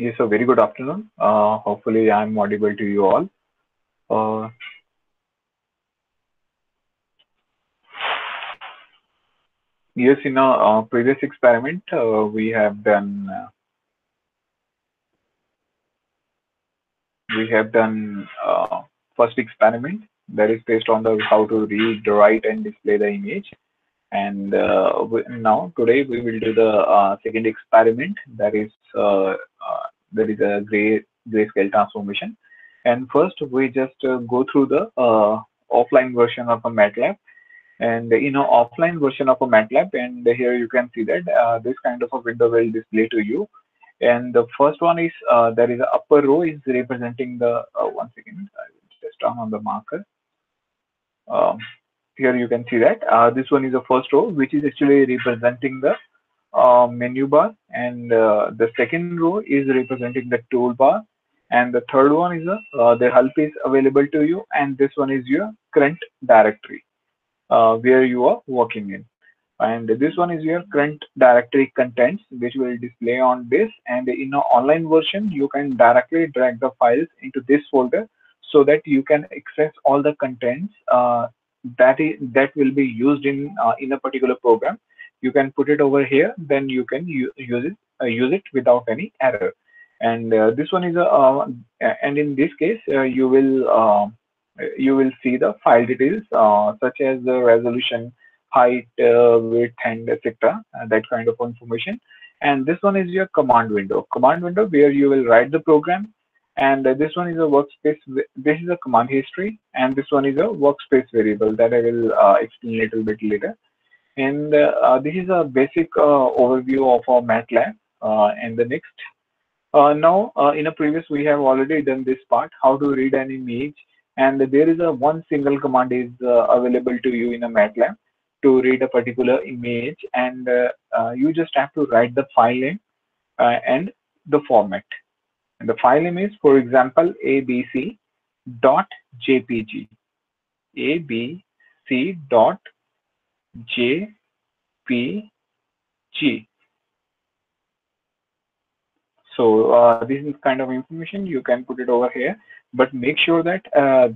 Yes, a very good afternoon. Hopefully, I'm audible to you all. Uh, yes, in a previous experiment, we have done first experiment that is based on the how to read, write, and display the image. And now today we will do the second experiment that is a grayscale transformation. And first we just go through the offline version of a MATLAB and offline version of a MATLAB, and here you can see that this kind of a window will display to you. And the first one is there is a upper row is representing the one second, I will just turn on the marker. Um, Here you can see that this one is the first row, which is actually representing the menu bar, and the second row is representing the toolbar, and the third one is the help is available to you, and this one is your current directory where you are working in. And this one is your current directory contents, which will display on this. And in an online version, you can directly drag the files into this folder so that you can access all the contents that will be used in a particular program. You can put it over here, then you can use it without any error. And this one is a and in this case you will see the file details such as the resolution, height, width, and etc. That kind of information. And this one is your command window. Command window where you will write the program. And this one is a workspace. This is a command history, and this one is a workspace variable that I will explain a little bit later. And this is a basic overview of our MATLAB. And the next now, in a previous, we have already done this part, how to read an image, and there is a one single command is available to you in a MATLAB to read a particular image, and you just have to write the file name and the format. And the file name is, for example, abc.jpg, abc.jpg. So this is kind of information you can put it over here, but make sure that uh,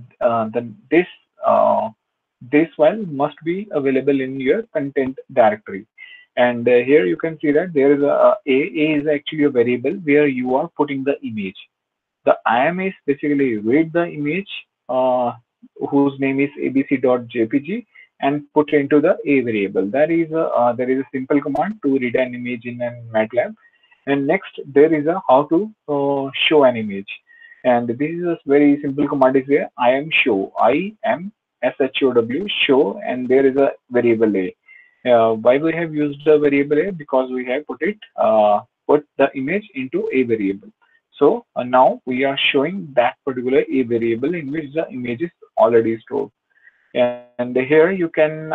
this file must be available in your content directory. And here you can see that there is a is actually a variable where you are putting the image. The IM is basically read the image whose name is abc.jpg and put into the a variable. There is a simple command to read an image in an MATLAB. And next there is a how to show an image. And this is a very simple command is here. I am show. I am show, and there is a variable a. Why we have used the variable a? Because we have put the image into a variable. So now we are showing that particular a variable in which the image is already stored. And here you can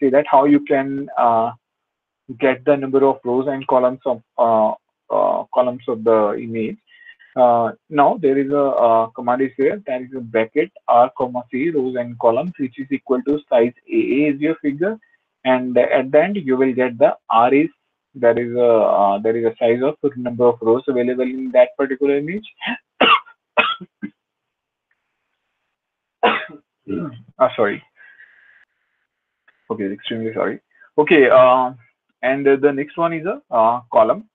see that how you can get the number of rows and columns of the image. Now there is a command is here, that is a bracket r comma c rows and columns, which is equal to size a is your figure, and at the end you will get the r is there is a size of number of rows available in that particular image. Sorry. Okay, extremely sorry. Okay, and the next one is a column,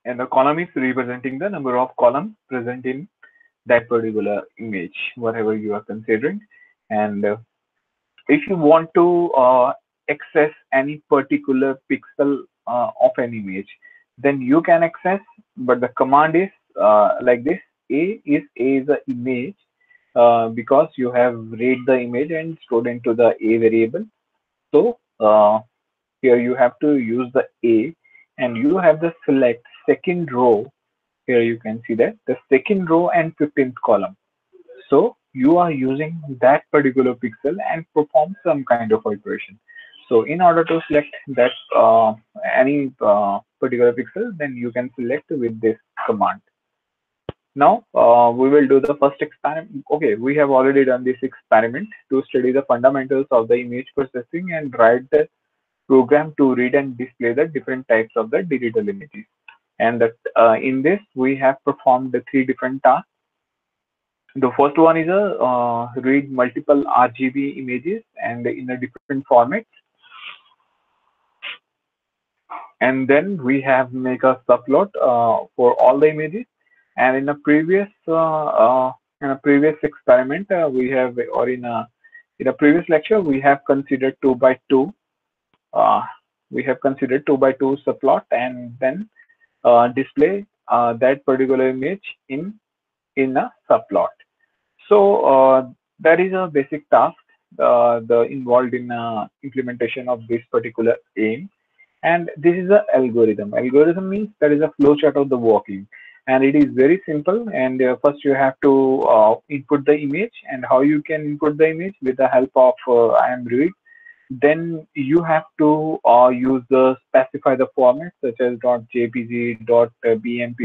and the column is representing the number of columns present in that particular image, whatever you are considering. And if you want to access any particular pixel of an image, then you can access, but the command is like this. A is the image because you have read the image and stored into the a variable. So here you have to use the a, and you have the select second row. Here you can see that the second row and 15th column. So you are using that particular pixel and perform some kind of operation. So in order to select that any particular pixel, then you can select with this command. Now we will do the first experiment. Okay, we have already done this experiment to study the fundamentals of the image processing and write program to read and display the different types of the digital images. And that in this we have performed the three different tasks. The first one is a read multiple RGB images and in a different format, and then we have make a subplot for all the images. And in a previous experiment, we have, or in a previous lecture, we have considered 2 by 2. Uh, we have considered 2 by 2 subplot and then display that particular image in a subplot. So that is a basic task the involved in implementation of this particular aim. And this is a algorithm. Algorithm means there is a flowchart of the working, and it is very simple. And first you have to input the image, and how you can input the image with the help of IMRead. Then you have to use the specify the format such as .jpg, .bmp,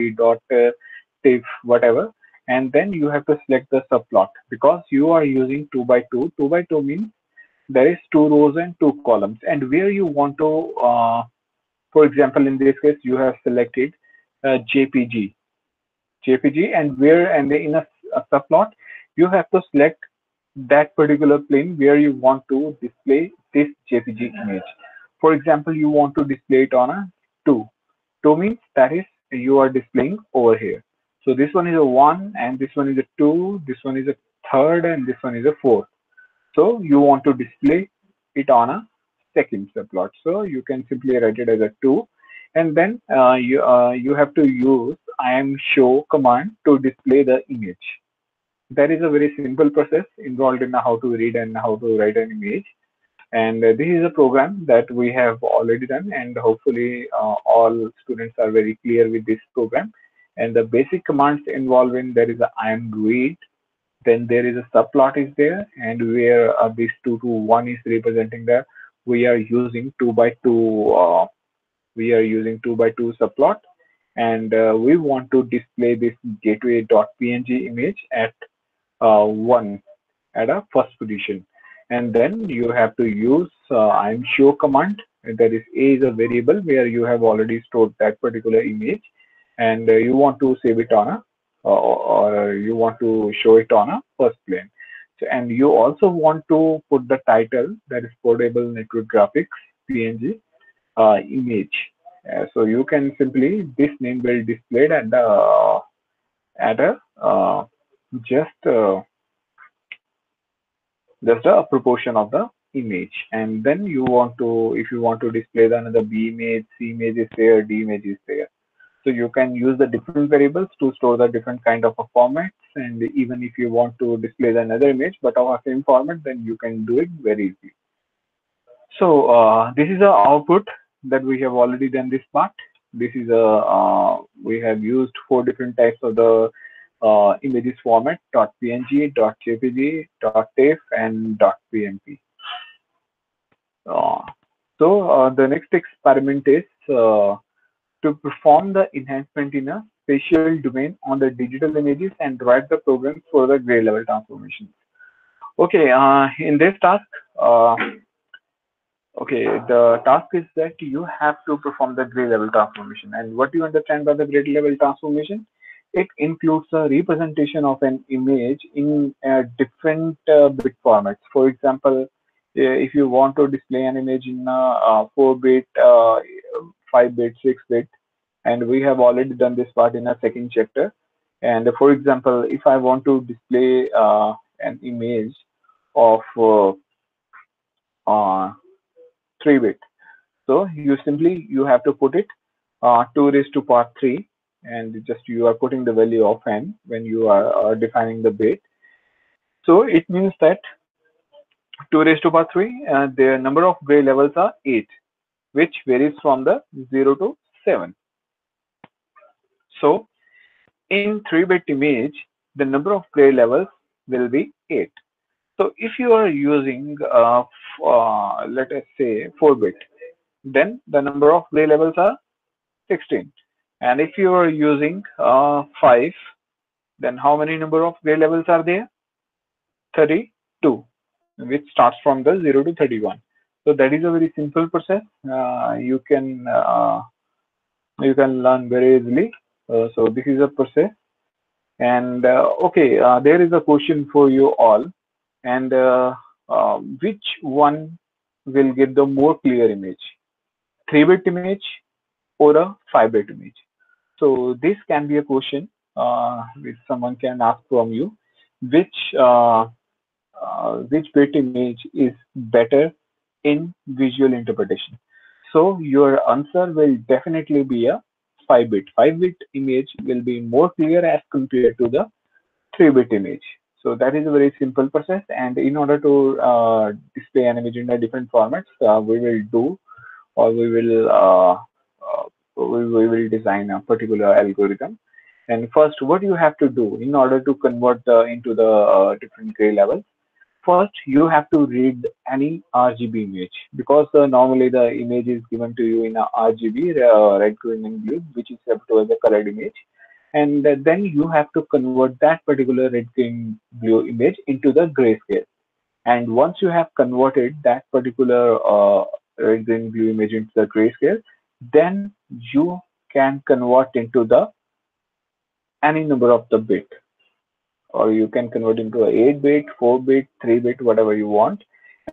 .tiff, whatever. And then you have to select the subplot because you are using 2 by 2. 2 by 2 means there is two rows and two columns, and where you want to for example, in this case you have selected jpg, and where, and in a subplot you have to select that particular plane where you want to display this jpg image. For example, you want to display it on a 2. 2 means that is you are displaying over here. So this one is a 1, and this one is a 2, this one is a third, and this one is a 4. So you want to display it on a second subplot. So you can simply write it as a 2, and then you have to use IMShow command to display the image. That is a very simple process involved in how to read and how to write an image. And this is a program that we have already done, and hopefully all students are very clear with this program. And the basic commands involved in there is a IMRead, then there is a subplot is there, and where this 2 to 1 is representing that we are using 2 by 2 subplot, and we want to display this gateway.png image at 1 at a first position. And then you have to use IMShow command. That is, a is a variable where you have already stored that particular image, and you want to save it on a or you want to show it on a first plane. So, and you also want to put the title, that is portable network graphics PNG image. So you can simply, this name will displayed at the at a just a proportion of the image. And then you want to, if you want to display the another B image, C image is there, D image is there. So you can use the different variables to store the different kind of a formats. And even if you want to display the another image but of the same format, then you can do it very easily. So this is the output that we have already done this part. This is a we have used 4 different types of the images format: .png, .jpg, .tiff, and .bmp. The next experiment is to perform the enhancement in a spatial domain on the digital images and write the programs for the gray level transformations. Okay, in this task, okay, the task is that you have to perform the gray level transformation. And what you understand by the gray level transformation? It includes a representation of an image in different bit formats. For example, if you want to display an image in 4-bit, 5-bit, 6-bit, and we have already done this part in a second chapter. And for example, if I want to display an image of 3-bit, so you have to put it 2 raised to power 3, and just you are putting the value of n when you are defining the bit. So it means that 2 raised to power 3, the number of gray levels are 8, which varies from the 0 to 7. So in 3-bit image, the number of gray levels will be 8. So if you are using, let us say 4-bit, then the number of gray levels are 16. And if you are using 5, then how many number of gray levels are there? 32, which starts from the 0 to 31. So that is a very simple process. You can learn very easily. So this is a process. And okay, there is a question for you all. And which one will give the more clear image? 3-bit image or a 5-bit image? So this can be a question which someone can ask from you. Which which bit image is better in visual interpretation? So your answer will definitely be a 5-bit. 5-bit image will be more clear as compared to the 3-bit image. So that is a very simple process. And in order to display an image in a different formats, we will do or we will design a particular algorithm. And first, what you have to do in order to convert into the different gray levels? First, you have to read any RGB image because normally the image is given to you in a RGB, red, green, and blue, which is kept as a colored image. And then you have to convert that particular red, green, blue image into the grayscale. And once you have converted that particular red, green, blue image into the grayscale, then you can convert into the any number of the bit, or you can convert into a 8-bit, 4-bit, 3-bit, whatever you want,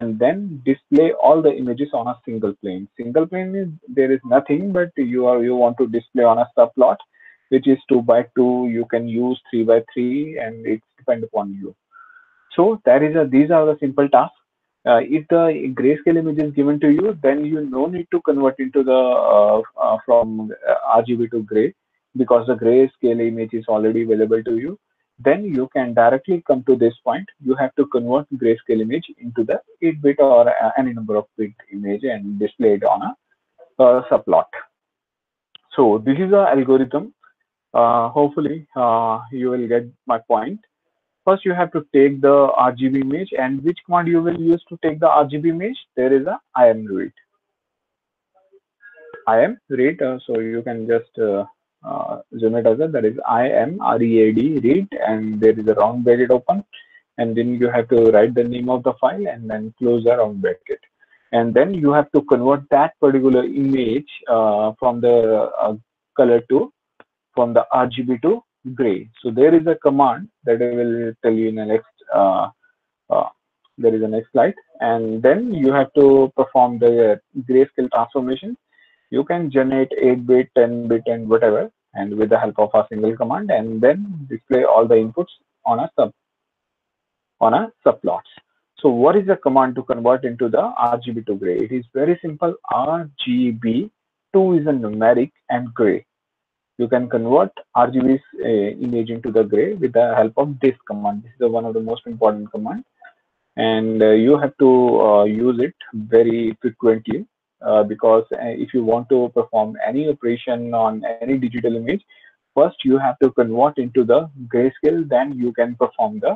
and then display all the images on a single plane. Single plane is there is nothing, but you want to display on a subplot, which is 2 by 2. You can use 3 by 3, and it depends upon you. So that is these are the simple tasks. If the grayscale image is given to you, then you no need to convert into the from RGB to gray because the grayscale image is already available to you. Then you can directly come to this point. You have to convert grayscale image into the 8-bit or any number of bit image and display it on a subplot. So this is the algorithm. Hopefully, you will get my point. First, you have to take the RGB image, and which command you will use to take the RGB image? There is a IM read. IM read, so you can just zoom it as a that is IM READ read, and there is a round bracket open, and then you have to write the name of the file and then close the round bracket, and then you have to convert that particular image from the color to from the RGB to gray. So there is a command that I will tell you in the next. Uh, there is a next slide, and then you have to perform the grayscale transformation. You can generate 8-bit, 10-bit, and whatever, and with the help of a single command, and then display all the inputs on a subplots. So what is the command to convert into the RGB to gray? It is very simple. RGB2 is a numeric and gray. You can convert RGB's image into the gray with the help of this command. This is one of the most important commands, and you have to use it very frequently because if you want to perform any operation on any digital image, first you have to convert into the grayscale, then you can perform the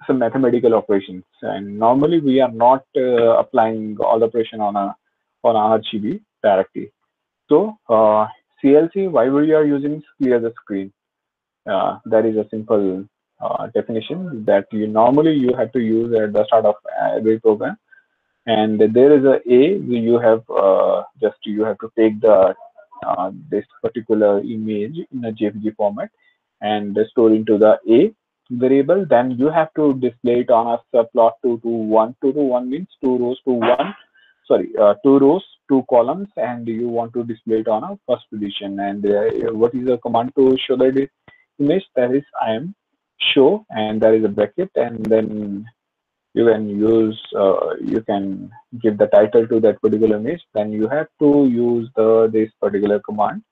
some mathematical operations. And normally we are not applying all operation on a RGB directly. So CLC, why we are using clear the screen? That is a simple definition that you have to use at the start of every program. And there is you have you have to take the this particular image in a JPG format and store into the A variable. Then you have to display it on a subplot 2 to 1. 2 to 1 means 2 rows to 1. Sorry, 2 rows, 2 columns, and you want to display it on a first position. And what is the command to show that image? That is IM show, and there is a bracket, and then you can use you can give the title to that particular image. Then you have to use this particular command,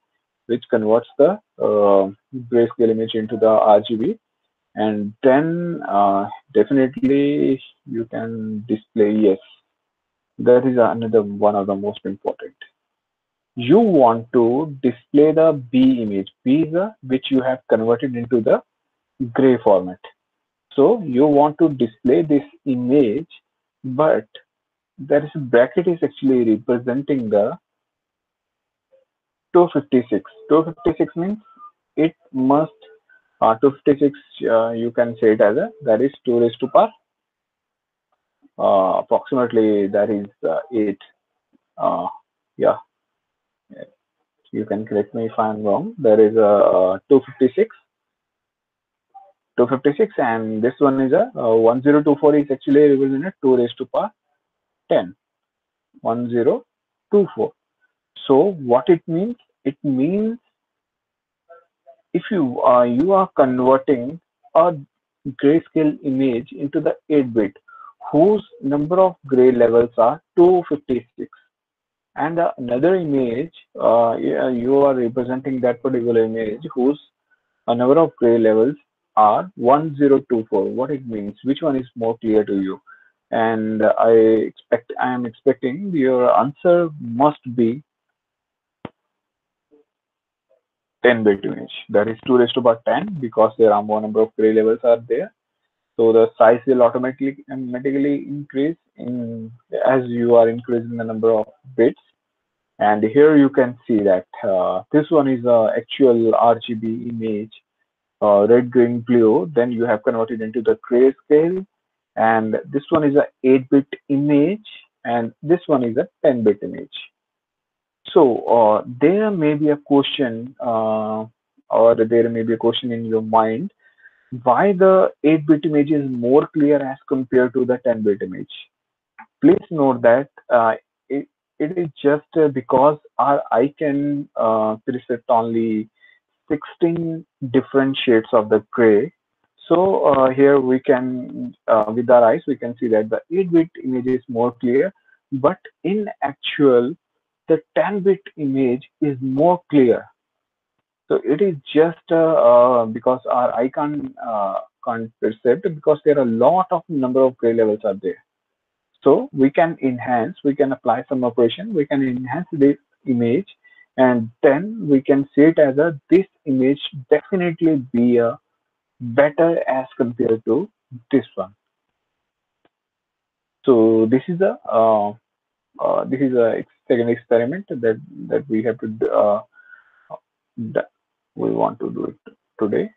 which converts the grayscale image into the RGB, and then definitely you can display. Yes, that is another one of the most important. You want to display the B image. B is which you have converted into the gray format. So you want to display this image, but there is a bracket is actually representing the 256. 256 means it must 256. You can say it as a that is 2 raised to power approximately that is 8. Uh, yeah, you can correct me if I'm wrong. There is a 256, and this one is a 1024 is actually represented 2 raised to power 10, 1024. So what it means? It means if you are converting a grayscale image into the 8-bit, whose number of gray levels are 256, and another image, yeah, you are representing that particular image whose number of gray levels are 1024. What it means? Which one is more clear to you? And I am expecting your answer must be 10-bit image. That is 2 raised to power 10 because there are more number of gray levels are there. So the size will automatically increase in as you are increasing the number of bits. And here you can see that this one is a actual RGB image, red, green, blue. Then you have converted into the grayscale, and this one is a 8-bit image, and this one is a 10-bit image. So there may be a question, or there may be a question in your mind, why the 8-bit image is more clear as compared to the 10-bit image. Please note that it, it is just because our eye can perceive only 16 different shades of the gray. So here we can, with our eyes, we can see that the 8-bit image is more clear, but in actual, the 10-bit image is more clear. So it is just because our eye can't perceive it because there are a lot of number of gray levels are there. So we can enhance, we can apply some operation, we can enhance this image, and then we can see it as a this image definitely be a better as compared to this one. So this is a second experiment that we have to that we want to do it today.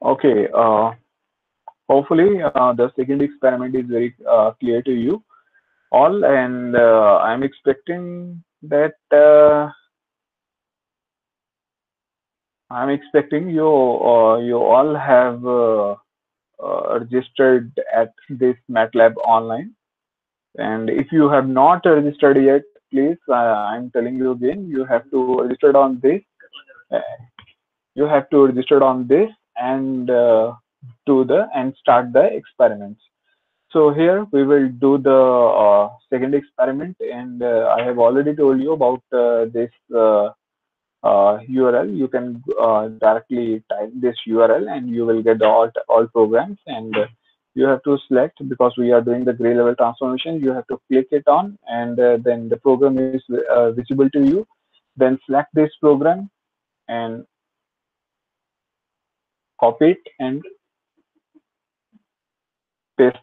Okay. Hopefully, the second experiment is very clear to you all, and I'm expecting that you all have registered at this MATLAB online. And if you have not registered yet, please, I'm telling you again, you have to register on this. Uh, you have to register on this and do the and start the experiments. So here we will do the second experiment, and I have already told you about this URL. You can directly type this URL, and you will get the all programs. And you have to select, because we are doing the gray level transformation. You have to click it on, and then the program is visible to you. Then select this program and copy it and paste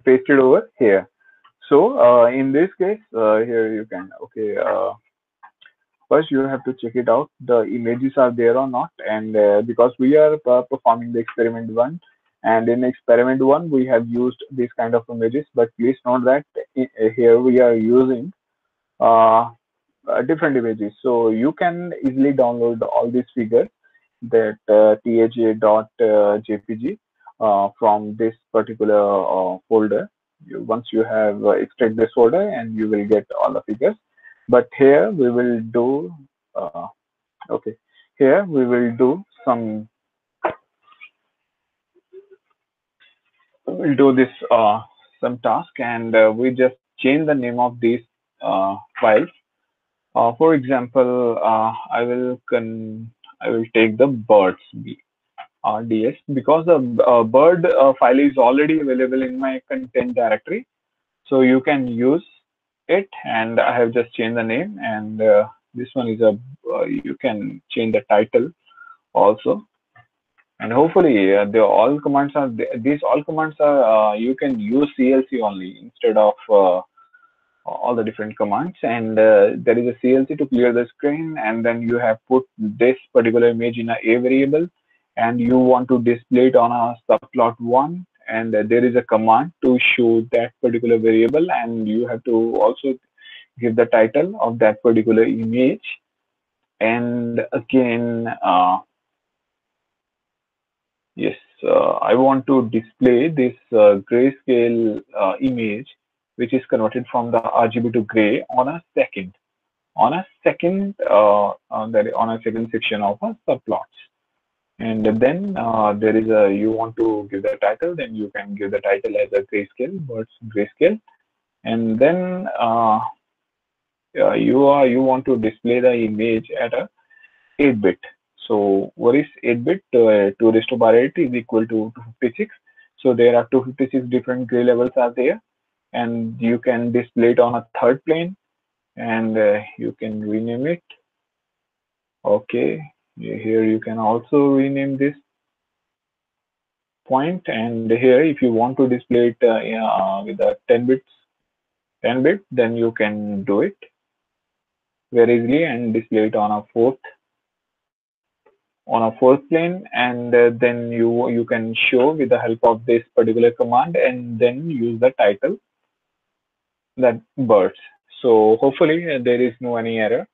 paste it over here. So in this case, here you can, okay, first you have to check it out, the images are there or not. And because we are performing the experiment one, and in experiment one, we have used this kind of images, but please note that here we are using uh, different images. So you can easily download all these figures that tha.jpg from this particular folder. Once you have extract this folder, and you will get all the figures. But here we will do okay. Here we will do we'll do this some task, and we just change the name of these files. For example, I will take the birds RDS, because the bird file is already available in my content directory. So you can use it, and I have just changed the name. And this one is a you can change the title also. And hopefully the all commands are these all commands are you can use CLC only instead of all the different commands, and there is a CLC to clear the screen, and then you have put this particular image in a variable, and you want to display it on a subplot one, and there is a command to show that particular variable, and you have to also give the title of that particular image. And again, yes, I want to display this grayscale image, which is converted from the RGB to gray on a second, on a second section of a subplots. And then there is a, you want to give the title, then you can give the title as a grayscale, but grayscale. And then you want to display the image at a 8-bit. So what is 8-bit? 2 raised to power 8 is equal to 256. So there are 256 different gray levels are there, and you can display it on a third plane, and you can rename it. Okay, here you can also rename this point, and here if you want to display it with a 10 bit, then you can do it very easily and display it on a fourth plane, and then you can show with the help of this particular command, and then use the title, that birds. So hopefully there is no any error.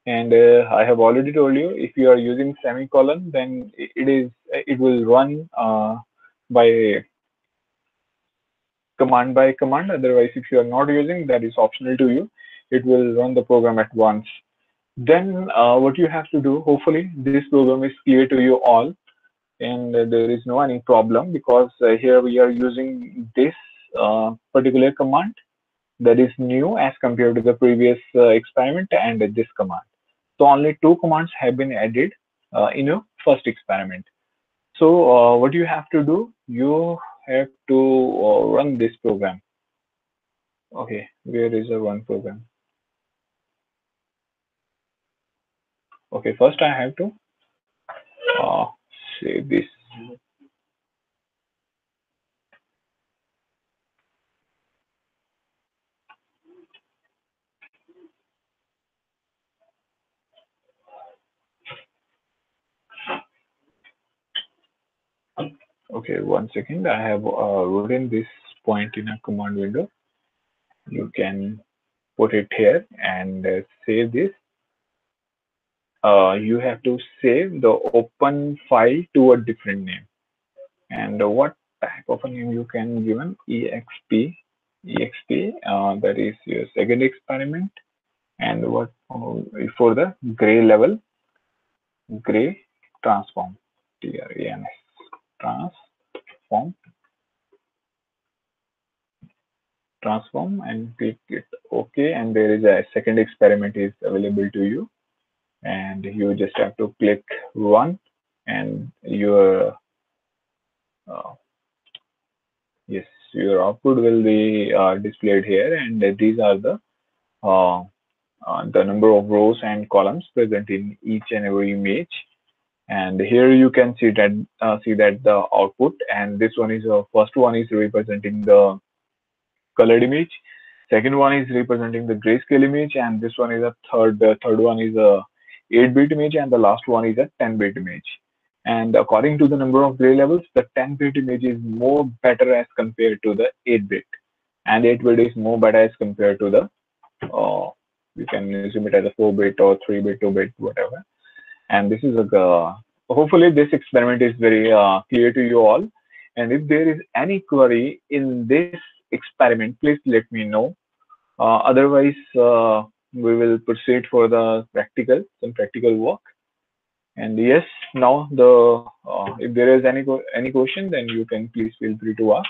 And I have already told you, if you are using semicolon, then it will run by command. Otherwise, if you are not using, that is optional to you. It will run the program at once. Then what you have to do, hopefully this program is clear to you all, and there is no any problem, because here we are using this particular command that is new as compared to the previous experiment and this command. So only two commands have been added in your first experiment. So what you have to do, you have to run this program. Okay, where is the run program? Okay, first I have to uh, save this. Okay, 1 second. I have written this point in a command window. You can put it here and save this. You have to save the open file to a different name. And what type of a name you can give an exp, that is your second experiment. And what for the gray level, gray transform, trans, transform, and click it OK. And there is a second experiment is available to you, and you just have to click run, and your yes, your output will be displayed here, and these are the number of rows and columns present in each and every image. And here you can see that the output, and this one is first one is representing the colored image, second one is representing the grayscale image, and this one is a third one is a 8-bit image, and the last one is a 10-bit image. And according to the number of gray levels, the 10-bit image is more better as compared to the 8-bit, and 8-bit is more better as compared to the you can assume it as a 4-bit or 3-bit, 2-bit, whatever. And this is a hopefully this experiment is very clear to you all. And if there is any query in this experiment, please let me know. Otherwise, we will proceed for the some practical work. And yes, now if there is any question, then you can please feel free to ask.